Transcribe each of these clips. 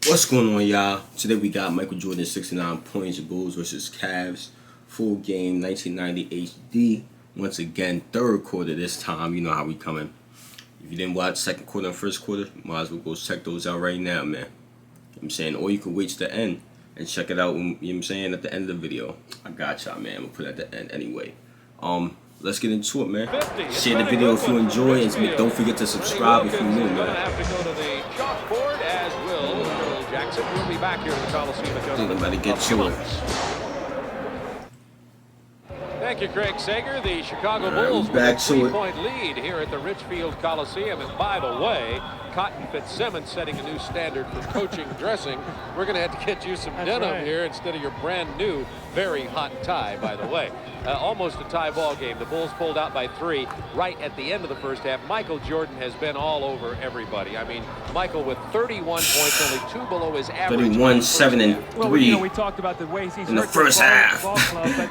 What's going on, y'all? Today we got Michael Jordan 69 points, Bulls versus Cavs, full game 1990 HD. Once again, third quarter this time. You know how we coming. If you didn't watch second quarter and first quarter, might as well go check those out right now, man. You know what I'm saying? Or you can wait to the end and check it out, you know what I'm saying, at the end of the video. I got y'all, man. I'm gonna put it at the end anyway. Let's get into it, man. Share the video if you enjoy, and don't forget to subscribe if you're new, man. We'll be back here in the Coliseum. I think I'm about to get to it. Thank you, Craig Sager. The Chicago Bulls with a 3-point lead here at the Richfield Coliseum. And by the way, Cotton Fitzsimmons setting a new standard for coaching dressing. We're going to have to get you some denim here instead of your brand new, very hot tie, by the way. Almost a tie ball game. The Bulls pulled out by 3 right at the end of the first half. Michael Jordan has been all over everybody. I mean, Michael with 31 points, only 2 below his average. 31, 7, and 3 well, you know, we talked about the ways he's in the first half.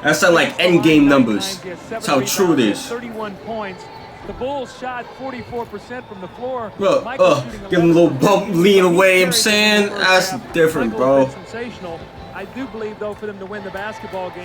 That sounds like end game numbers. That's how true it is. 31 points. The Bulls shot 44% from the floor. Bro, give him a little bump, lean away. I'm saying that's different, bro. Sensational. I do believe, though, for them to win the basketball game,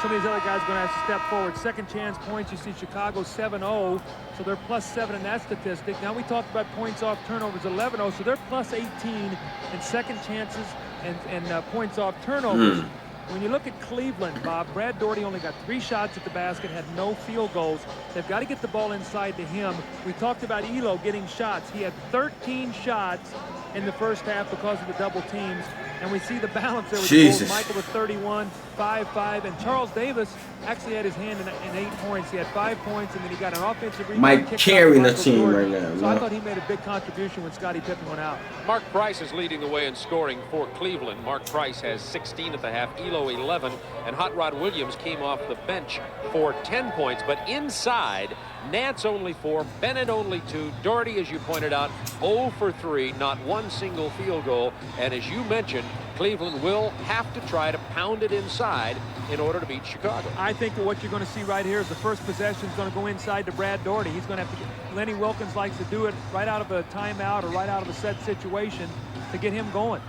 some of these other guys are going to have to step forward. Second chance points, you see Chicago 7-0, so they're +7 in that statistic. Now we talked about points off turnovers 11-0, so they're +18 in second chances and points off turnovers. When you look at Cleveland, Bob, Brad Daugherty only got 3 shots at the basket, had no field goals. They've got to get the ball inside to him. We talked about Elo getting shots. He had 13 shots in the first half because of the double teams. And we see the balance there with the Bulls. Michael with 31, 5, and Charles Davis actually had his hand in 8 points. He had 5 points, and then he got an offensive rebound. Mike carrying the team right now. So I thought he made a big contribution when Scottie Pippen went out. Mark Price is leading the way in scoring for Cleveland. Mark Price has 16 at the half, Elo 11, and Hot Rod Williams came off the bench for 10 points. But inside, Nance only 4, Bennett only 2, Daugherty, as you pointed out, 0 for 3, not one single field goal. And as you mentioned, Cleveland will have to try to pound it inside in order to beat Chicago. I think that what you're going to see right here is the first possession is going to go inside to Brad Daugherty. He's going to have to get, Lenny Wilkins likes to do it right out of a timeout or right out of a set situation to get him going.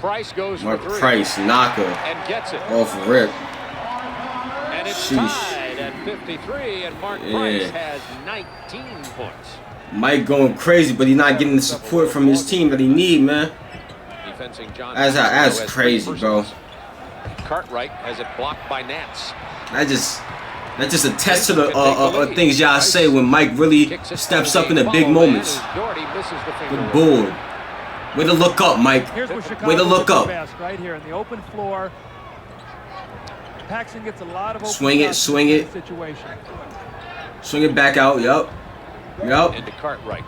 Price goes Mark for 3. Price, knocker. And gets it. Off rip. And it's tied at 53, and Mark Price has 19 points. Mike going crazy, but he's not getting the support from his team that he need, man. Defending John. That's crazy, bro. Cartwright has it blocked by Nance. That just attests to the things y'all say when Mike really steps up in the big moments. Good board. Way to look up, Mike. Way to look up. Right here in the open floor. Paxson gets a lot of open swing it. Swing it back out. Yup. Into Cartwright.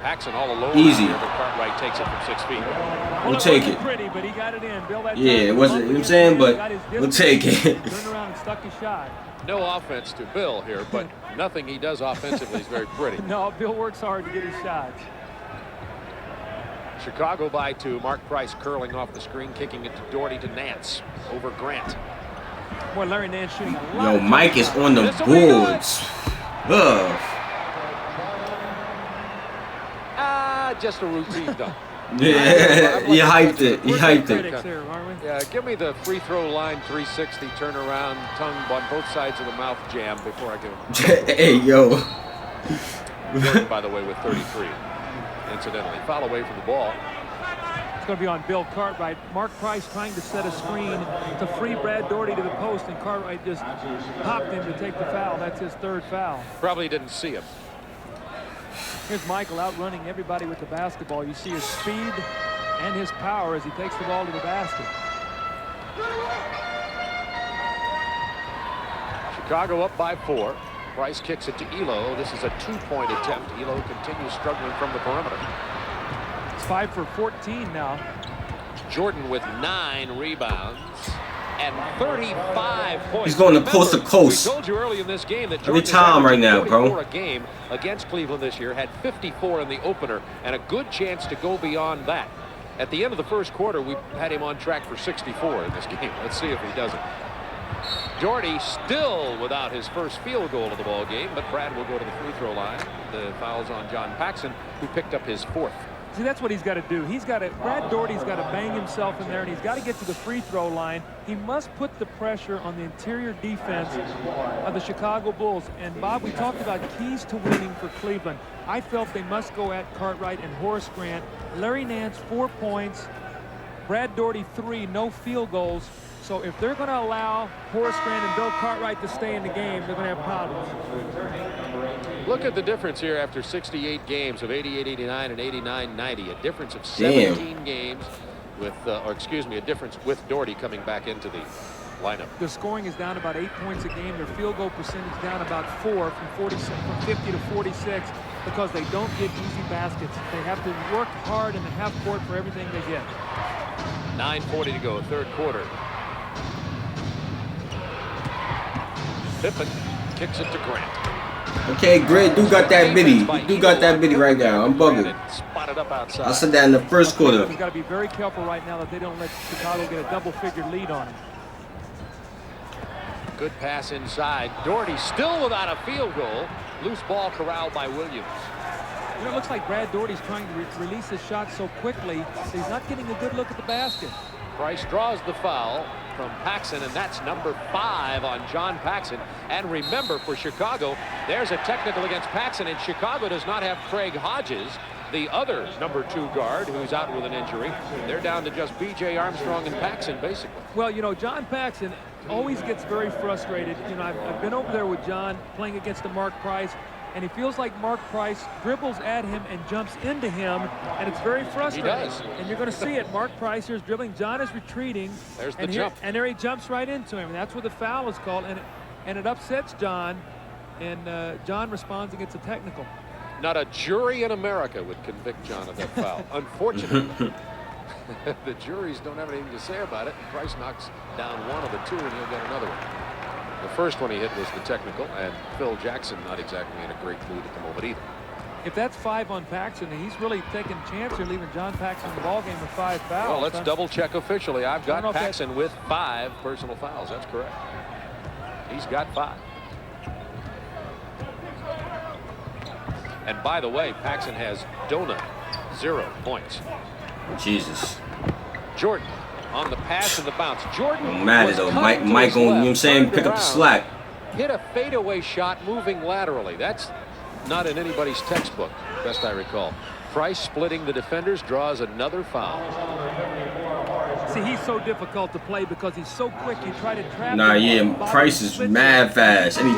Paxson all alone. Easy. Here, but Cartwright takes it from 6 feet. We'll take it. Pretty, but he got it in. Bill, that yeah, it wasn't, you know what I'm saying, but we'll take it. Turned around and stuck his shot. No offense to Bill here, but nothing he does offensively is very pretty. No, Bill works hard to get his shots. Chicago by 2. Mark Price curling off the screen, kicking it to Daugherty to Nance over Grant. Boy, Larry Nance shooting a lot. Yo, Mike is on the boards. Just a routine dunk. Yeah, he hyped it. Yeah, give me the free throw line 360 turnaround tongue on both sides of the mouth jam before I give him. Hey, yo. Jordan, by the way, with 33. Incidentally, foul away from the ball. It's going to be on Bill Cartwright. Mark Price trying to set a screen to free Brad Daugherty to the post, and Cartwright just popped him to take the foul. That's his 3rd foul. Probably didn't see him. Here's Michael outrunning everybody with the basketball. You see his speed and his power as he takes the ball to the basket. Chicago up by 4. Price kicks it to Elo. This is a 2-point attempt. Elo continues struggling from the perimeter. It's 5 for 14 now. Jordan with 9 rebounds and 35 points. He's going to coast to coast. We told you early in this game that every time right now, bro. A game against Cleveland this year, had 54 in the opener and a good chance to go beyond that. At the end of the first quarter, we had him on track for 64 in this game. Let's see if he does it. Daugherty still without his first field goal of the ball game, but Brad will go to the free throw line. The foul's on John Paxson, who picked up his 4th. See, that's what he's got to do. Brad Daugherty's got to bang himself in there, and he's got to get to the free throw line. He must put the pressure on the interior defense of the Chicago Bulls. And, Bob, we talked about keys to winning for Cleveland. I felt they must go at Cartwright and Horace Grant. Larry Nance, 4 points. Brad Daugherty, 3, no field goals. So if they're going to allow Horace Grant and Bill Cartwright to stay in the game, they're going to have problems. Look at the difference here after 68 games of 88-89 and 89-90. A difference of 17 games with, a difference with Daugherty coming back into the lineup. Their scoring is down about 8 points a game. Their field goal percentage down about 4 from 50 to 46 because they don't get easy baskets. They have to work hard in the half court for everything they get. 9:40 to go, third quarter. Pippen kicks it to Grant. Okay, Grant do got that biddy. You do got that biddy right now. I'm bugging. Spotted up outside. I said that in the first quarter. He's got to be very careful right now that they don't let Chicago get a double-figure lead on him. Good pass inside. Daugherty still without a field goal. Loose ball corralled by Williams. You know, it looks like Brad Daugherty's trying to release his shot so quickly that he's not getting a good look at the basket. Price draws the foul from Paxson, and that's number 5 on John Paxson. And remember, for Chicago, there's a technical against Paxson, and Chicago does not have Craig Hodges, the other number 2 guard, who's out with an injury. They're down to just B.J. Armstrong and Paxson, basically. Well, you know, John Paxson always gets very frustrated. You know, I've been over there with John playing against the Mark Price, and he feels like Mark Price dribbles at him and jumps into him, and it's very frustrating. He does. And you're going to see it. Mark Price here's dribbling. John is retreating. There's the jump. And there he jumps right into him. And that's where the foul is called. And it upsets John. And John responds and gets a technical. Not a jury in America would convict John of that foul. Unfortunately, the juries don't have anything to say about it. Price knocks down one of the 2, and he'll get another one. The first one he hit was the technical, and Phil Jackson not exactly in a great mood at the moment either. If that's 5 on Paxson, and he's really taking a chance here, leaving John Paxson in the ballgame with 5 fouls. Well, let's double check officially. I've got know if Paxson with 5 personal fouls. That's correct. He's got 5. And by the way, Paxson has donut 0 points. Jesus. Jordan on the pass and the bounce. Jordan Mad as though Mike on, you know what I'm saying, pick up the slack. Hit a fadeaway shot moving laterally. That's not in anybody's textbook, best I recall. Price splitting the defenders, draws another foul. See, he's so difficult to play because he's so quick. You try to trap Nah, yeah, Price is mad fast, and he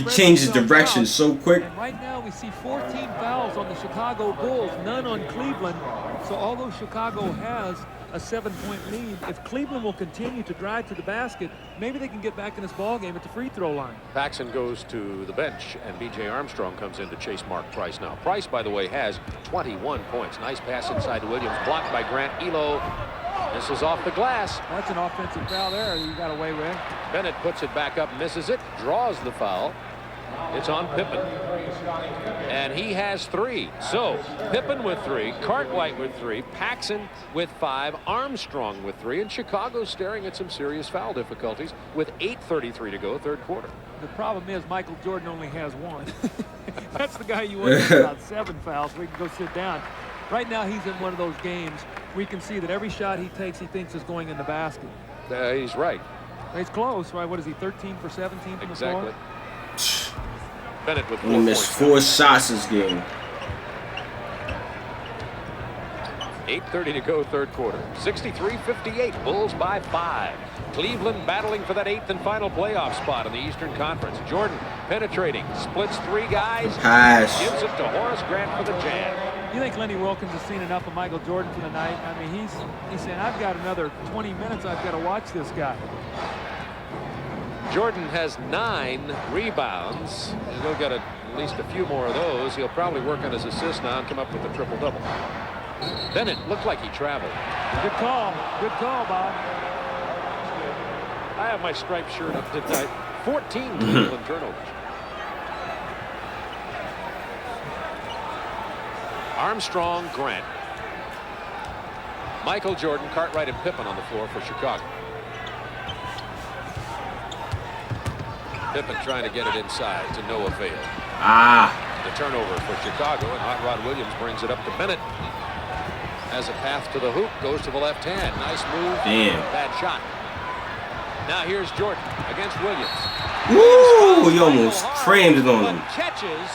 changes direction so quick. And right now we see 14 fouls on the Chicago Bulls, none on Cleveland. So although Chicago has a 7-point lead, if Cleveland will continue to drive to the basket, maybe they can get back in this ball game at the free throw line. Paxson goes to the bench, and B.J. Armstrong comes in to chase Mark Price now. Price, by the way, has 21 points. Nice pass inside to Williams, blocked by Grant. Elo, this is off the glass. That's an offensive foul there you got away with. Bennett puts it back up, misses it, draws the foul. It's on Pippen. And he has 3. So Pippen with 3, Cartwright with 3, Paxson with 5, Armstrong with 3, and Chicago staring at some serious foul difficulties with 8:33 to go, third quarter. The problem is Michael Jordan only has 1. That's the guy you want to have about 7 fouls so he can go sit down. Right now he's in one of those games where you can see that every shot he takes he thinks is going in the basket. He's right. He's close, right? What is he, 13 for 17 from the floor? Bennett with 4 He missed 4 shots this game. 8:30 to go, third quarter. 63-58, Bulls by 5. Cleveland battling for that 8th and final playoff spot in the Eastern Conference. Jordan penetrating, splits 3 guys. Pass. Gives it to Horace Grant for the jam. You think Lenny Wilkins has seen enough of Michael Jordan for the night? I mean, he's saying, I've got another 20 minutes. I've got to watch this guy. Jordan has 9 rebounds. He'll get at least a few more of those. He'll probably work on his assist now and come up with a triple-double. Bennett looked like he traveled. Good call. Good call, Bob. I have my striped shirt up tonight. 14 Cleveland turnovers. Armstrong, Grant. Michael Jordan, Cartwright, and Pippen on the floor for Chicago. Pippen trying to get it inside to no avail. the turnover for Chicago, and Hot Rod Williams brings it up to Bennett. Has a path to the hoop, goes to the left hand. Nice move. Damn. Bad shot. Now here's Jordan against Williams. Woo! He almost crammed it on him. Catches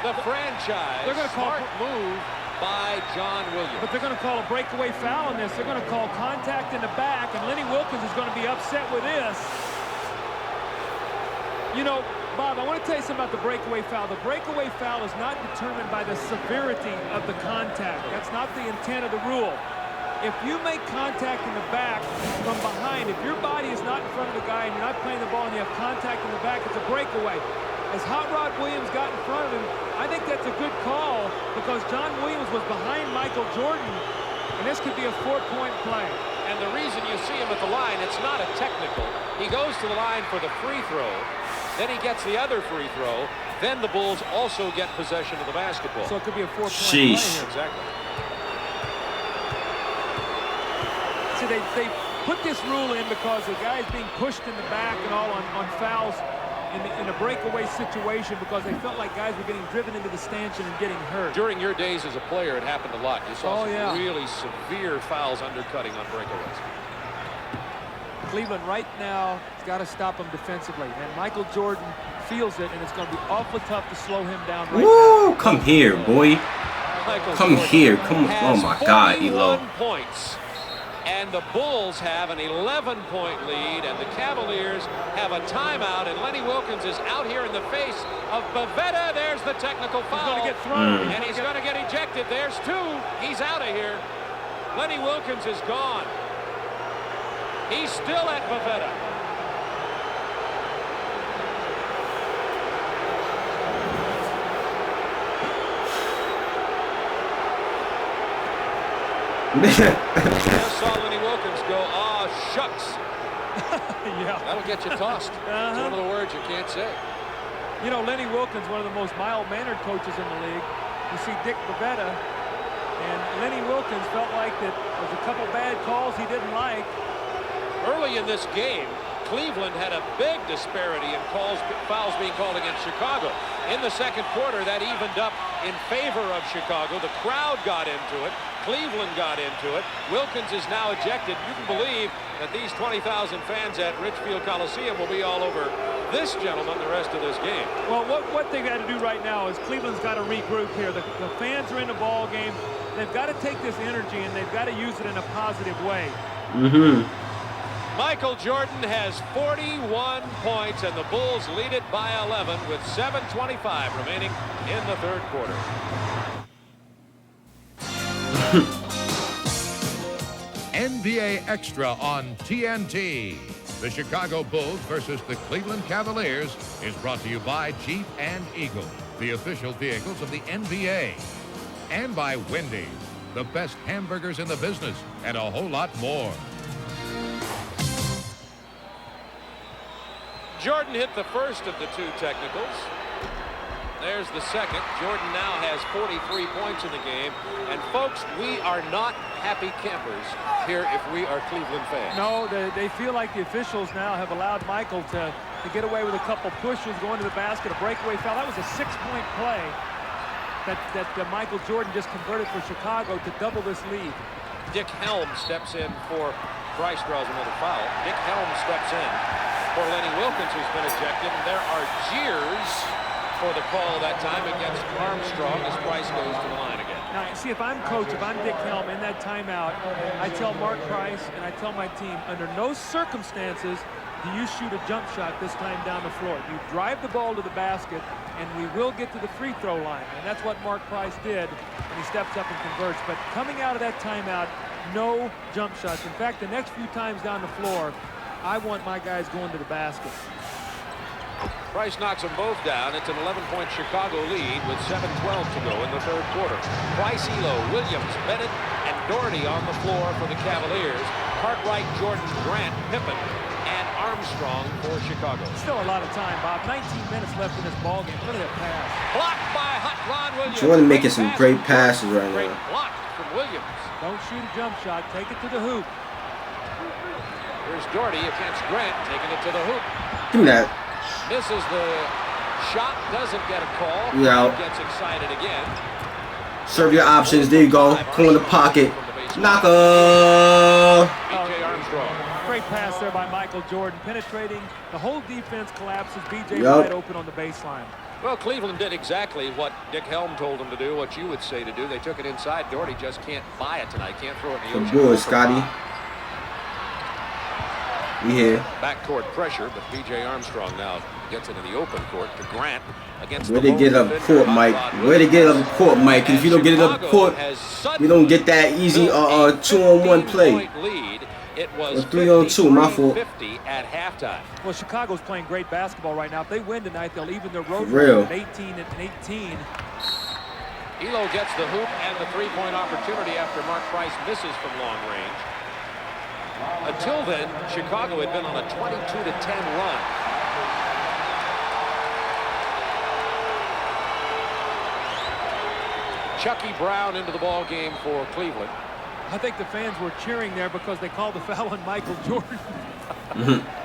the franchise. They're going to call smart move by John Williams. But they're going to call a breakaway foul on this. They're going to call contact in the back, and Lenny Wilkens is going to be upset with this. You know, Bob, I want to tell you something about the breakaway foul. The breakaway foul is not determined by the severity of the contact. That's not the intent of the rule. If you make contact in the back from behind, if your body is not in front of the guy and you're not playing the ball and you have contact in the back, it's a breakaway. As Hot Rod Williams got in front of him, I think that's a good call because John Williams was behind Michael Jordan, and this could be a 4-point play. And the reason you see him at the line, it's not a technical. He goes to the line for the free throw. Then he gets the other free throw. Then the Bulls also get possession of the basketball. So it could be a 4-point play here. Exactly. See, they put this rule in because the guy is being pushed in the back and all on fouls in a breakaway situation because they felt like guys were getting driven into the stanchion and getting hurt. During your days as a player, it happened a lot. You saw some really severe fouls undercutting on breakaways. Cleveland right now has got to stop him defensively, and Michael Jordan feels it, and it's going to be awfully tough to slow him down right now. Come here, boy. Come here. Come on. Oh, my God, Elo. Points. And the Bulls have an 11-point lead, and the Cavaliers have a timeout, and Lenny Wilkens is out here in the face of Bavetta. There's the technical foul. He's going to get thrown. And he's going to get ejected. There's two. He's out of here. Lenny Wilkens is gone. He's still at Bavetta. Just saw Lenny Wilkens go, "Aw, shucks." Yeah. That'll get you tossed. It's one of the words you can't say. You know, Lenny Wilkens, one of the most mild-mannered coaches in the league. You see Dick Bavetta, and Lenny Wilkens felt like that there was a couple bad calls he didn't like. Early in this game, Cleveland had a big disparity in fouls being called against Chicago. In the second quarter, that evened up in favor of Chicago. The crowd got into it. Cleveland got into it. Wilkens is now ejected. You can believe that these 20,000 fans at Richfield Coliseum will be all over this gentleman the rest of this game. Well, what they've got to do right now is Cleveland's got to regroup here. The fans are in the ball game. They've got to take this energy and they've got to use it in a positive way. Michael Jordan has 41 points, and the Bulls lead it by 11 with 7:25 remaining in the third quarter. NBA Extra on TNT. The Chicago Bulls versus the Cleveland Cavaliers is brought to you by Jeep and Eagle, the official vehicles of the NBA. And by Wendy's, the best hamburgers in the business, and a whole lot more. Jordan hit the first of the two technicals. There's the second. Jordan now has 43 points in the game. And folks, we are not happy campers here if we are Cleveland fans. No, they feel like the officials now have allowed Michael to get away with a couple pushes, going to the basket, a breakaway foul. That was a 6-point play that Michael Jordan just converted for Chicago to double this lead. Dick Helm steps in for Price, draws another foul. Dick Helm steps in for Lenny Wilkens, who's been ejected. And there are jeers for the call that time against Armstrong as Price goes to the line again. Now, see, if I'm coach, if I'm Dick Helm in that timeout, I tell Mark Price and I tell my team, under no circumstances do you shoot a jump shot this time down the floor. You drive the ball to the basket, and we will get to the free throw line. And that's what Mark Price did, and he steps up and converts. But coming out of that timeout, no jump shots. In fact, the next few times down the floor, I want my guys going to the basket. Price knocks them both down. It's an 11-point Chicago lead with 7:12 to go in the third quarter. Price, Elo, Williams, Bennett, and Doherty on the floor for the Cavaliers. Cartwright, Jordan, Grant, Pippen, and Armstrong for Chicago. Still a lot of time, Bob. 19 minutes left in this ballgame. Look at that pass. Blocked by Hot Rod Williams. Jordan making some great passes right Great now. block from Williams. Don't shoot a jump shot. Take it to the hoop. Here's Doherty against Grant, taking it to the hoop. Give me that. Misses the shot doesn't get a call. Yeah. Gets excited again. Serve your options. There you go. Corner pocket. Knocker. B.J. Armstrong. Great pass there by Michael Jordan, penetrating. The whole defense collapses. B.J. wide open on the baseline. Well, Cleveland did exactly what Dick Helm told them to do, what you would say to do. They took it inside. Doherty just can't buy it tonight. Can't throw it in the ocean. Good boy, Scotty. We here. Backcourt pressure, but B.J. Armstrong now gets into the open court to Grant against Where they get up court, Mike? Where they get up court, Mike? If you don't get it up court, you don't get that easy 2-on-1 play. It was 3-on-2, my fault. 50 at halftime. Well, Chicago's playing great basketball right now. If they win tonight, they'll even their road record at 18-18. Elo gets the hoop and the three-point opportunity after Mark Price misses from long range. Until then, Chicago had been on a 22-10 run. Chucky Brown into the ball game for Cleveland. I think the fans were cheering there because they called the foul on Michael Jordan.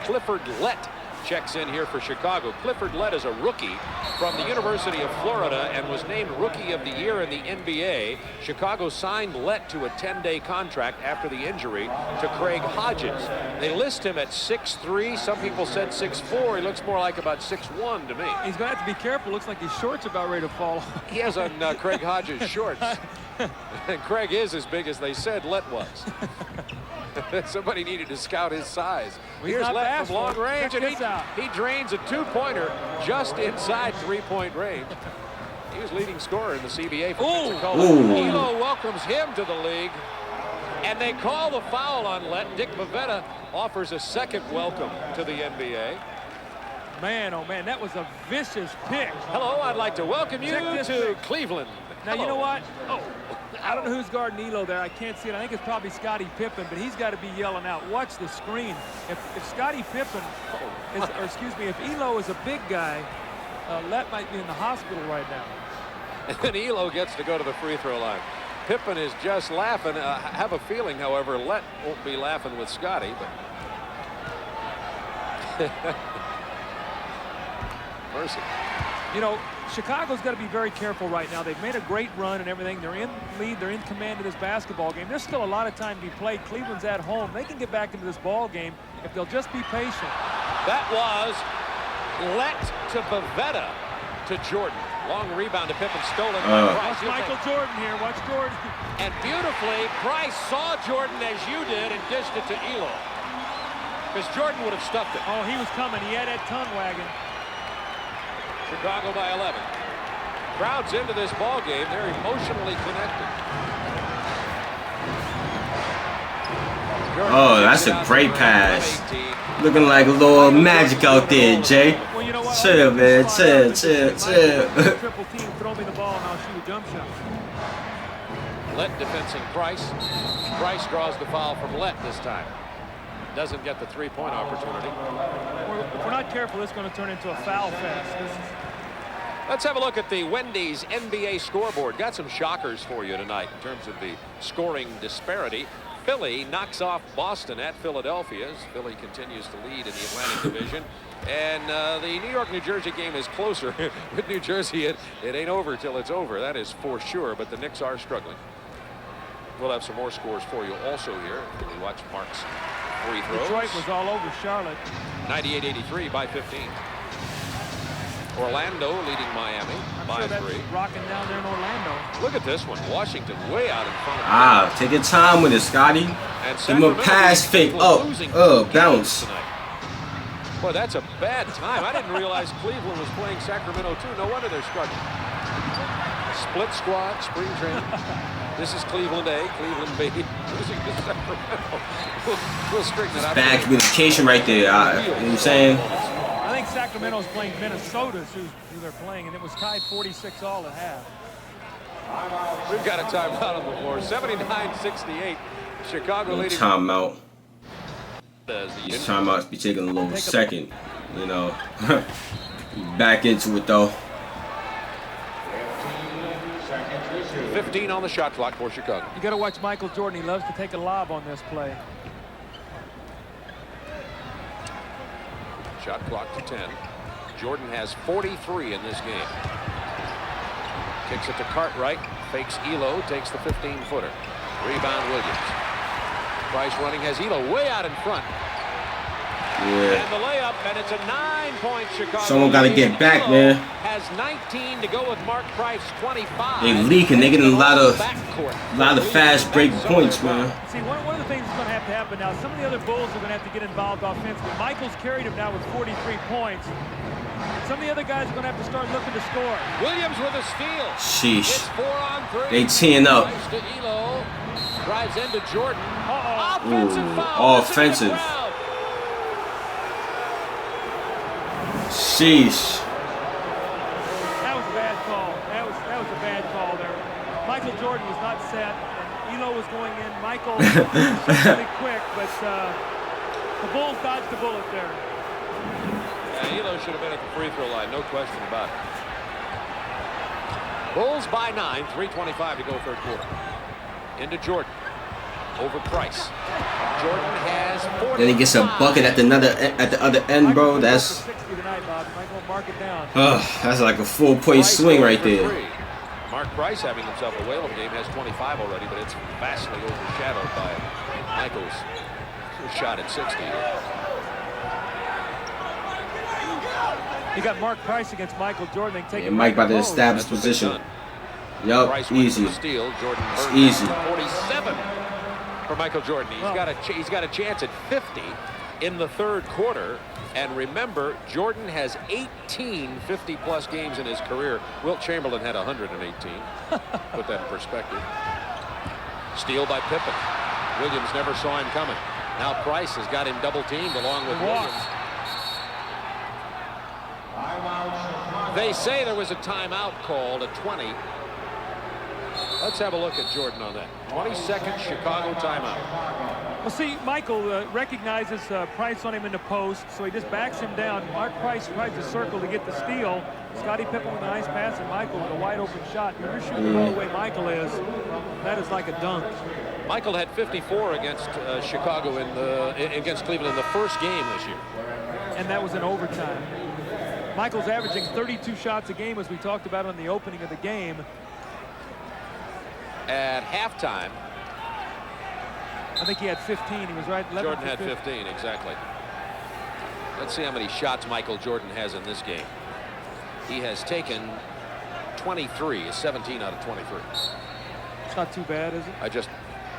Clifford Lett checks in here for Chicago. Clifford Lett is a rookie from the University of Florida and was named Rookie of the Year in the NBA. Chicago signed Lett to a 10-day contract after the injury to Craig Hodges. They list him at 6'3". Some people said 6'4". He looks more like about 6'1" to me. He's going to have to be careful. Looks like his shorts are about ready to fall. He has on Craig Hodges shorts. And Craig is as big as they said Lett was. Somebody needed to scout his size. Well, here's Lett from long range, and he drains a two-pointer just inside three-point range. He was leading scorer in the CBA for Pensacola. Elo welcomes him to the league, and they call the foul on Lett. Dick Bavetta offers a second welcome to the NBA. Man, oh man, that was a vicious pick. Hello, I'd like to welcome you to Cleveland. Now, you know what? I don't know who's guarding Elo there. I can't see it. I think it's probably Scottie Pippen, but he's got to be yelling out. Watch the screen. If Scottie Pippen, or excuse me, if Elo is a big guy, Lett might be in the hospital right now. And then Elo gets to go to the free throw line. Pippen is just laughing. I have a feeling, however, Lett won't be laughing with Scottie, but mercy. You know, Chicago's got to be very careful right now. They've made a great run and everything. They're in lead. They're in command of this basketball game. There's still a lot of time to be played. Cleveland's at home. They can get back into this ball game if they'll just be patient. That was Lett to Bavetta to Jordan. Long rebound to Pippen, stolen by Price. Watch Michael Jordan here. Watch Jordan. And beautifully, Price saw Jordan as you did and dished it to Elo. Because Jordan would have stuffed it. Oh, he was coming. He had that tongue wagging. Chicago by 11. Crowd's into this ball game. They're emotionally connected. Oh, that's a great pass. Looking like a little magic out there, Jay. Well, you know what? Chill, man. Chill. Triple team, throw me the ball and I'll shoot a jump shot. Lett defensing Price. Price draws the foul from Lett this time. Doesn't get the three-point opportunity. If we're not careful, it's going to turn into a foul fest. Let's have a look at the Wendy's NBA scoreboard. Got some shockers for you tonight in terms of the scoring disparity. Philly knocks off Boston at Philadelphia as Philly continues to lead in the Atlantic Division. And the New York-New Jersey game is closer. With New Jersey, it ain't over till it's over. That is for sure, but the Knicks are struggling. We'll have some more scores for you also here. We watch Mark's free throws. Detroit was all over Charlotte. 98-83 by 15. Orlando leading Miami by 3. Rocking down there in Orlando. Look at this one. Washington way out in front of Take your time with it, Scotty. Give him a pass fake up. Bounce. Boy, that's a bad time. I didn't realize Cleveland was playing Sacramento too. No wonder they're struggling. Split squad, spring training. This is Cleveland A, Cleveland B. Losing to Sacramento. We'll straighten it out. Bad communication right there. You know what I'm saying? I think Sacramento's playing Minnesota, who they're playing, and it was tied 46-all at half. We've got a timeout on the floor. 79-68. Chicago leading. Timeout. This timeout's be taking a little second, you know. Back into it though. 15 on the shot clock for Chicago. You got to watch Michael Jordan. He loves to take a lob on this play. Shot clock to 10. Jordan has 43 in this game. Kicks it to Cartwright. Fakes Elo. Takes the 15-footer. Rebound Williams. Price running, has Elo way out in front. Yeah. And the layup, and it's a 9-point Chicago. Someone got to get back, man. Has 19 to go with Mark Price 25. They leaking. They getting a lot of fast break points, man. See, one of the things that's going to happen now, some of the other Bulls are going to have to get involved offensively. Michael's carried him now with 43 points. Some of the other guys are going to have to start looking to score. Williams with a steal. Sheesh. It's 4 on 3. They teeing up. Price to Elo. Drives into Jordan. Offensive foul. All offensive. Sheesh. That was a bad call. That was a bad call there. Michael Jordan was not set, and Elo was going in. Michael was really quick, but the Bulls dodged the bullet there. Yeah, Elo should have been at the free throw line, no question about it. Bulls by 9, 3:25 to go third quarter. Into Jordan. Over Price. Jordan has 40. Then he gets a bucket at the other end, bro. That's that's like a 4-point swing right there. Mark Price, having himself a whale of a game, has 25 already, but it's vastly overshadowed by Michael's shot at 60. You got Mark Price against Michael Jordan. They take Mike by the established position. Yup, easy. Steal. Jordan it's easy. 47 for Michael Jordan. He's got a chance at 50 in the third quarter. And remember, Jordan has 18 50-plus games in his career. Wilt Chamberlain had 118. Put that in perspective. Steal by Pippen. Williams never saw him coming. Now Price has got him double-teamed along with Williams. They say there was a timeout called at 20. Let's have a look at Jordan on that. 22nd Chicago timeout. Well, see, Michael recognizes Price on him in the post, so he just backs him down. Mark Price tries to circle to get the steal. Scottie Pippen with a nice pass, and Michael with a wide-open shot. When you're shooting the ball the way Michael is, that is like a dunk. Michael had 54 against Chicago against Cleveland in the first game this year. And that was in overtime. Michael's averaging 32 shots a game, as we talked about on the opening of the game. At halftime, I think he had 15. He was right. Jordan had 15, exactly. Let's see how many shots Michael Jordan has in this game. He has taken 23, 17 out of 23. It's not too bad, is it? I just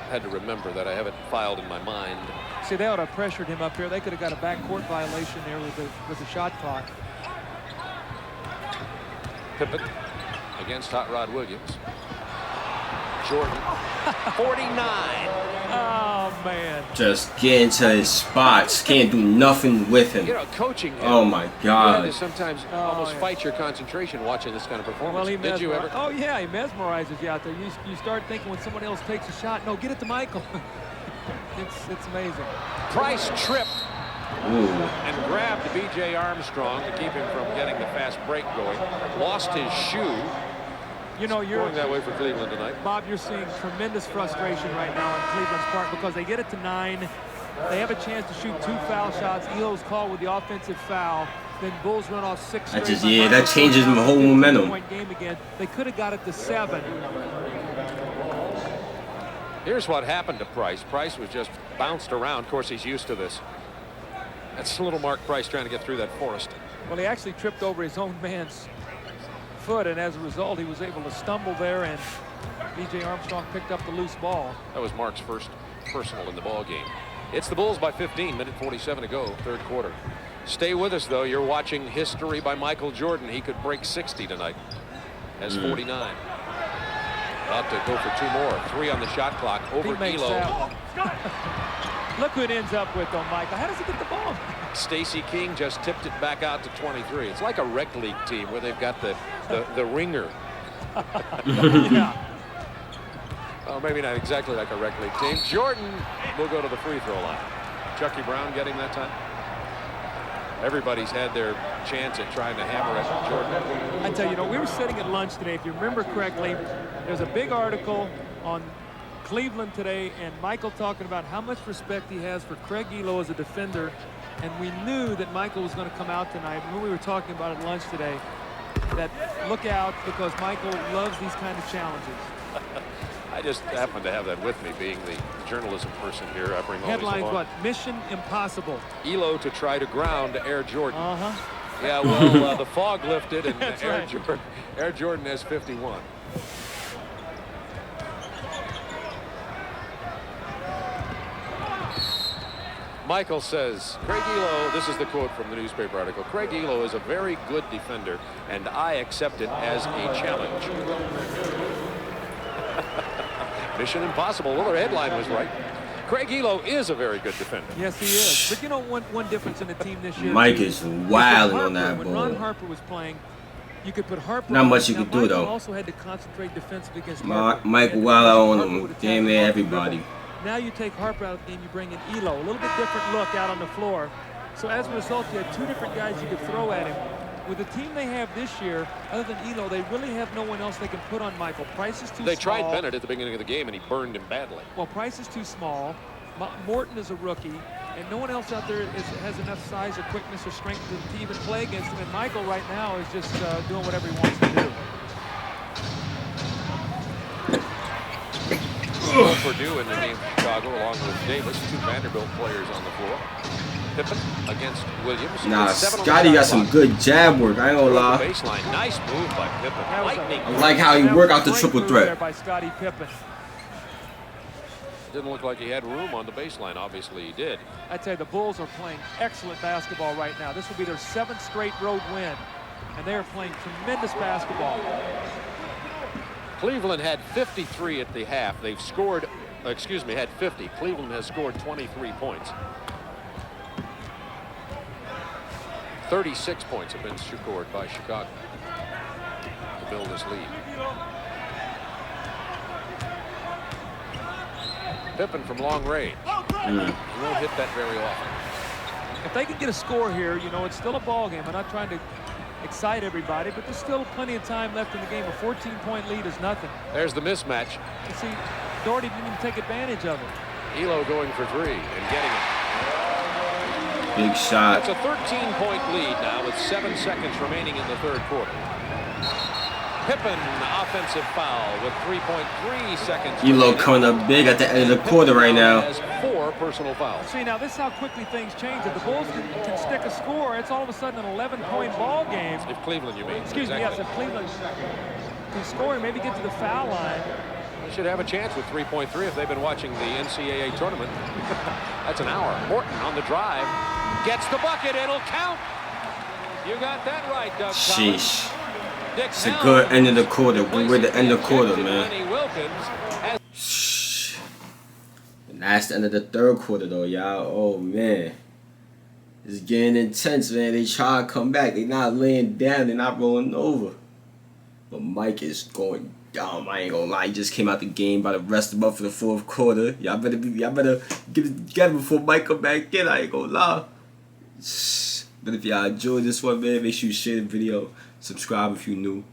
had to remember that. I have it filed in my mind. See, they ought to have pressured him up here. They could have got a backcourt violation there with the shot clock. Pippen against Hot Rod Williams. Jordan, 49. Oh, man. Just get into his spots. Can't do nothing with him. You know, coaching him. Oh, my God. You have to sometimes almost fight your concentration watching this kind of performance. Well, Did you ever? Oh, yeah, he mesmerizes you out there. You start thinking when someone else takes a shot, no, get it to Michael. It's amazing. Price tripped. Ooh. And grabbed B.J. Armstrong to keep him from getting the fast break going. Lost his shoe. You know, you're going that way for Cleveland tonight. Bob, you're seeing tremendous frustration right now in Cleveland's part because they get it to 9. They have a chance to shoot 2 foul shots. Elo's called with the offensive foul. Then Bulls run off 6 straight. That changes the whole momentum. Point game again. They could have got it to 7. Here's what happened to Price. Price was just bounced around. Of course, he's used to this. That's a little Mark Price trying to get through that forest. Well, he actually tripped over his own man's foot, and as a result, he was able to stumble there, and B.J. Armstrong picked up the loose ball. That was Mark's first personal in the ball game. It's the Bulls by 15, minute 47 to go, third quarter. Stay with us, though. You're watching history by Michael Jordan. He could break 60 tonight. Has 49. About to go for 2 more. 3 on the shot clock over Elo. Look who it ends up with, though, Michael. How does he get the ball? Stacey King just tipped it back out to 23. It's like a rec league team where they've got the ringer. Yeah. Well, maybe not exactly like a rec league team. Jordan will go to the free throw line. Chucky Brown getting that time. Everybody's had their chance at trying to hammer at Jordan. I tell you, we were sitting at lunch today. If you remember correctly, there's a big article on Cleveland today, and Michael talking about how much respect he has for Craig Elo as a defender. And we knew that Michael was going to come out tonight. When we were talking about at lunch today, that look out because Michael loves these kind of challenges. I just happen to have that with me, being the journalism person here. I bring all Headlines, these along. what? Mission impossible. Elo to try to ground Air Jordan. Uh-huh. Yeah, well, the fog lifted, and That's Air Jordan has 51. Michael says, Craig Elo, this is the quote from the newspaper article, Craig Elo is a very good defender, and I accept it as a challenge. Mission impossible. Well, their headline was right. Craig Elo is a very good defender. Yes, he is. But you know, one difference in the team this year. Mike is wilding on that when ball. Ron Harper was playing, you could put Harper. Not much you now, could do, Michael though. Also had to concentrate defensively against Harper. Mike wild out on him. Damn near everybody. Now you take Harper out of the game, you bring in Elo. A little bit different look out on the floor. So as a result, you had two different guys you could throw at him. With the team they have this year, other than Elo, they really have no one else they can put on Michael. Price is too small. They tried Bennett at the beginning of the game, and he burned him badly. Well, Price is too small. Morton is a rookie, and no one else out there has enough size or quickness or strength to even play against him. And Michael right now is just doing whatever he wants to do. Purdue in the game of Chicago, along with Davis, two Vanderbilt players on the floor. Pippen against Williams. Nah, Scotty got some good jab work. I ain't gonna lie. Baseline, nice move by Pippen. Lightning. I like how he worked out the triple threat. By Scottie Pippen. Didn't look like he had room on the baseline. Obviously, he did. I'd say the Bulls are playing excellent basketball right now. This will be their 7th straight road win, and they are playing tremendous basketball. Cleveland had 53 at the half. They've scored, had 50. Cleveland has scored 23 points. 36 points have been scored by Chicago to build this lead. Pippen from long range. He won't hit that very often. If they can get a score here, you know, it's still a ball game. I'm not trying to excite everybody, but there's still plenty of time left in the game. A 14-point lead is nothing. There's the mismatch. You see, Doherty didn't even take advantage of it. Elo going for three and getting it. Big shot. It's a 13-point lead now with 7 seconds remaining in the third quarter. Pippen, offensive foul with 3.3 seconds. Elo coming up big at the end of the quarter right now. Has 4 personal fouls. See, now this is how quickly things change. If the Bulls can stick a score, it's all of a sudden an 11-point ball game. If Cleveland, you mean. Excuse me, yes, if Cleveland can score and maybe get to the foul line. They should have a chance with 3.3 if they've been watching the NCAA tournament. That's an hour. Morton on the drive. Gets the bucket. It'll count. You got that right, Doug. Sheesh. It's a good end of the quarter. Good way to end the quarter, man. Shh. And that's the end of the third quarter, though, y'all. Oh, man. It's getting intense, man. They try to come back. They not laying down. They're not rolling over. But Mike is going down. I ain't gonna lie. He just came out the game, about to rest him up for the fourth quarter. Y'all better get it together before Mike come back in. I ain't gonna lie. But if y'all enjoyed this one, man, make sure you share the video. Subscribe if you're new.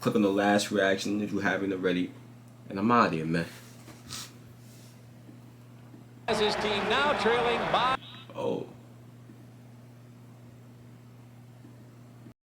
Click on the last reaction if you haven't already. And I'm out of here, man. As his team now trailing by. Oh.